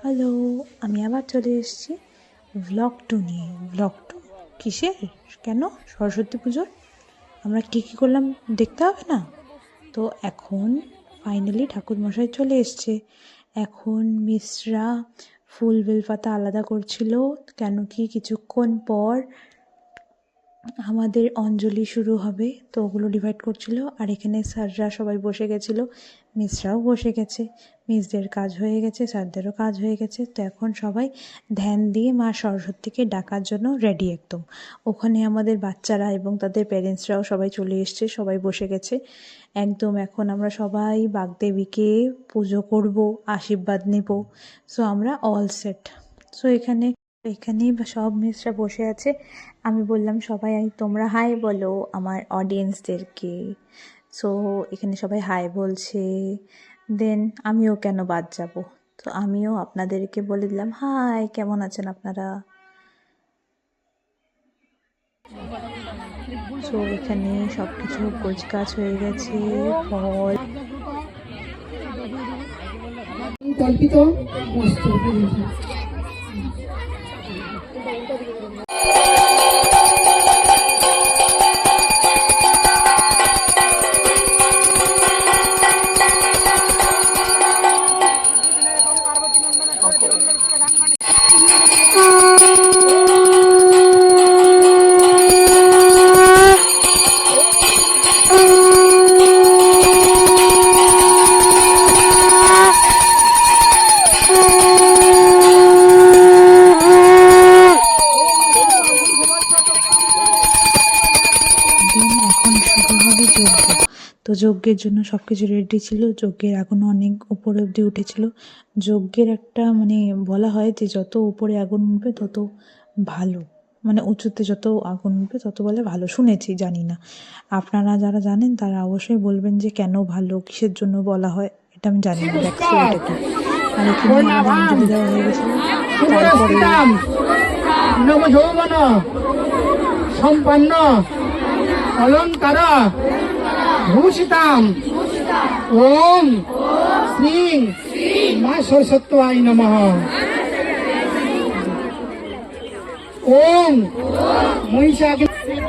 Hello, আমি আবার চলে এসেছি ভ্লগ 2 নিয়ে। ভ্লগ 2 কিসের? কেন? সরস্বতী পুজোর আমরা কী কী করলাম দেখতে হবে না? তো এখন ফাইনালি ঠাকুরমশাই চলে এসছে। এখন মিসরা ফুল বেলপাতা আলাদা করছিল, কেন কি কিছুক্ষণ পর আমাদের অঞ্জলি শুরু হবে, তো ওগুলো ডিভাইড করছিল। আর এখানে স্যাররা সবাই বসে গেছিলো, মিসরাও বসে গেছে। মিসদের কাজ হয়ে গেছে, স্যারদেরও কাজ হয়ে গেছে। তো এখন সবাই ধ্যান দিয়ে মা সরস্বতীকে ডাকার জন্য রেডি একদম। ওখানে আমাদের বাচ্চারা এবং তাদের প্যারেন্টসরাও সবাই চলে এসছে, সবাই বসে গেছে একদম। এখন আমরা সবাই বাগদেবীকে পুজো করব, আশীর্বাদ নেব। সো আমরা অল সেট। সো এখানেই সব মিসরা বসে আছে। আমি বললাম সবাই তোমরা হাই বলো আমার অডিয়েন্সদেরকে। সো এখানে সবাই হাই বলছে। দেন আমিও কেন বাদ যাব, তো আমিও আপনাদেরকে বলে দিলাম হাই, কেমন আছেন আপনারা। সো এখানে সব কিছু গোছগাছ হয়ে গেছে, ফল কল্পিত বস্তু। এখন শুরু হবে যজ্ঞ। তো যজ্ঞের জন্য সব কিছু রেডি ছিল। যজ্ঞের আগুন অনেক উপরে অবধি উঠেছিল। যজ্ঞের একটা বলা হয় যে যত উপরে আগুন উঠবে তত ভালো, উঁচুতে যত আগুন উঠবে তত বলে ভালো, শুনেছি, জানি না। আপনারা যারা জানেন তারা অবশ্যই বলবেন যে কেন ভালো, কিসের জন্য বলা হয়, এটা আমি জানি না ব্যাক স্টোরিটা কি। আর এখানে আমাদের অঞ্জলি দেওয়া হয়ে গেছিল। তারপরে নবযৌবন সম্পন্ন অলঙ্কার ভূষিতাম ওম শ্রী মা সরস্বত্যায় নমঃ। ওম মহিষা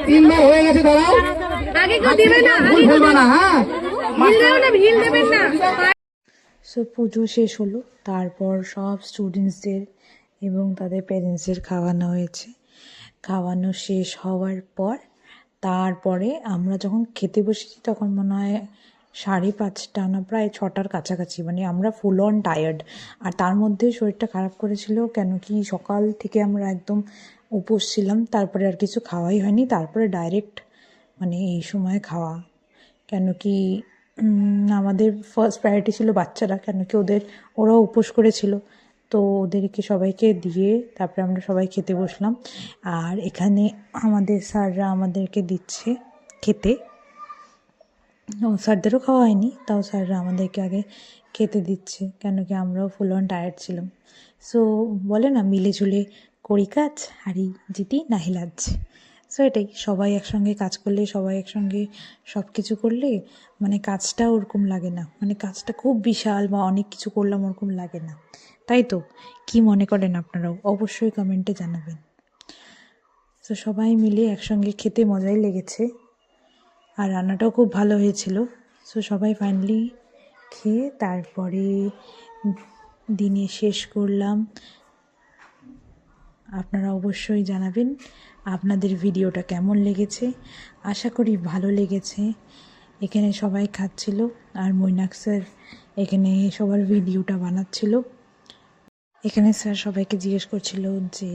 তিনবার হয়ে গেছে, দাঁড়াও ভুল ফেলবা না, হ্যাঁ। সো পুজো শেষ হলো, তারপর সব স্টুডেন্টসদের এবং তাদের প্যারেন্টসদের খাওয়ানো হয়েছে। খাওয়ানো শেষ হওয়ার পর তারপরে আমরা যখন খেতে বসেছি তখন মনে হয় 5:30 না প্রায় 6টার কাছাকাছি। আমরা ফুল অন টায়ার্ড। আর তার মধ্যে শরীরটা খারাপ করেছিল, কেন কি সকাল থেকে আমরা একদম উপোস ছিলাম। তারপরে আর কিছু খাওয়াই হয়নি, তারপরে ডাইরেক্ট এই সময় খাওয়া। কেন কি আমাদের ফার্স্ট প্রায়োরিটি ছিল বাচ্চারা, কেন কি ওরাও উপোস করেছিল। তো ওদেরকে সবাইকে দিয়ে তারপরে আমরা সবাই খেতে বসলাম। আর এখানে আমাদের স্যাররা আমাদেরকে দিচ্ছে খেতে। স্যারদেরও খাওয়া হয়নি, তাও স্যাররা আমাদেরকে আগে খেতে দিচ্ছে, কেন কি আমরাও ফুল অন টায়ার্ড ছিলাম। সো বলে না, মিলে ঝুলে করি কাজ, হারি জিতি নাহি লাজ। সো এটাই, সবাই একসঙ্গে কাজ করলে, সবাই একসঙ্গে সব কিছু করলে কাজটা ওরকম লাগে না, কাজটা খুব বিশাল বা অনেক কিছু করলাম ওরকম লাগে না। তাই তো, কি মনে করেন আপনারাও অবশ্যই কমেন্টে জানাবেন। তো সবাই মিলে একসঙ্গে খেতে মজাই লেগেছে, আর রান্নাটাও খুব ভালো হয়েছিল। সো সবাই ফাইনালি খেয়ে তারপরে দিনে শেষ করলাম। আপনারা অবশ্যই জানাবেন আপনাদের ভিডিওটা কেমন লেগেছে। আশা করি ভালো লেগেছে। এখানে সবাই খাচ্ছিল আর মৈনাক স্যার এখানে সবার ভিডিওটা বানাচ্ছিল। এখানে স্যার সবাইকে জিজ্ঞেস করছিল যে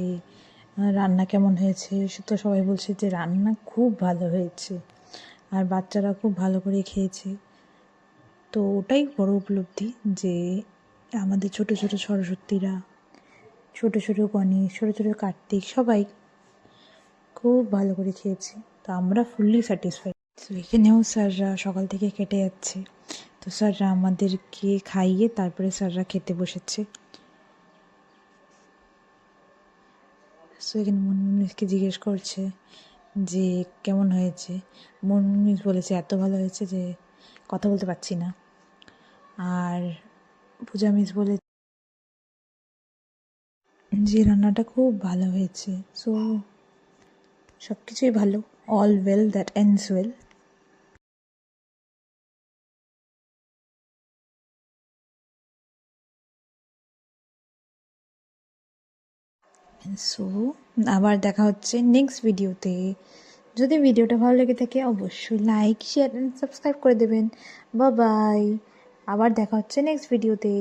রান্না কেমন হয়েছে। তো সবাই বলছে যে রান্না খুব ভালো হয়েছে, আর বাচ্চারা খুব ভালো করে খেয়েছে। তো ওটাই বড় উপলব্ধি যে আমাদের ছোট ছোট সরস্বতীরা, ছোট ছোট গণেশ, ছোট ছোট কার্তিক সবাই খুব ভালো করে খেয়েছে। তো আমরা ফুললি স্যাটিসফাইড। তো এখানেও স্যাররা সকাল থেকে কেটে যাচ্ছে। তো স্যাররা আমাদেরকে খাইয়ে তারপরে স্যাররা খেতে বসেছে। সো এখানে মনমুনিকে জিজ্ঞেস করছে যে কেমন হয়েছে। মনমুনি বলেছে এত ভালো হয়েছে যে কথা বলতে পারছি না। আর পূজা মিস বলে যে রান্নাটা খুব ভালো হয়েছে। সো সব কিছুই ভালো, all well that ends well. So আবার দেখা হচ্ছে নেক্সট ভিডিওতে। যদি ভিডিওটা ভালো লেগে থাকে অবশ্যই লাইক, শেয়ার অ্যান্ড সাবস্ক্রাইব করে দেবেন। বাই বাই, আবার দেখা হচ্ছে নেক্সট ভিডিওতে।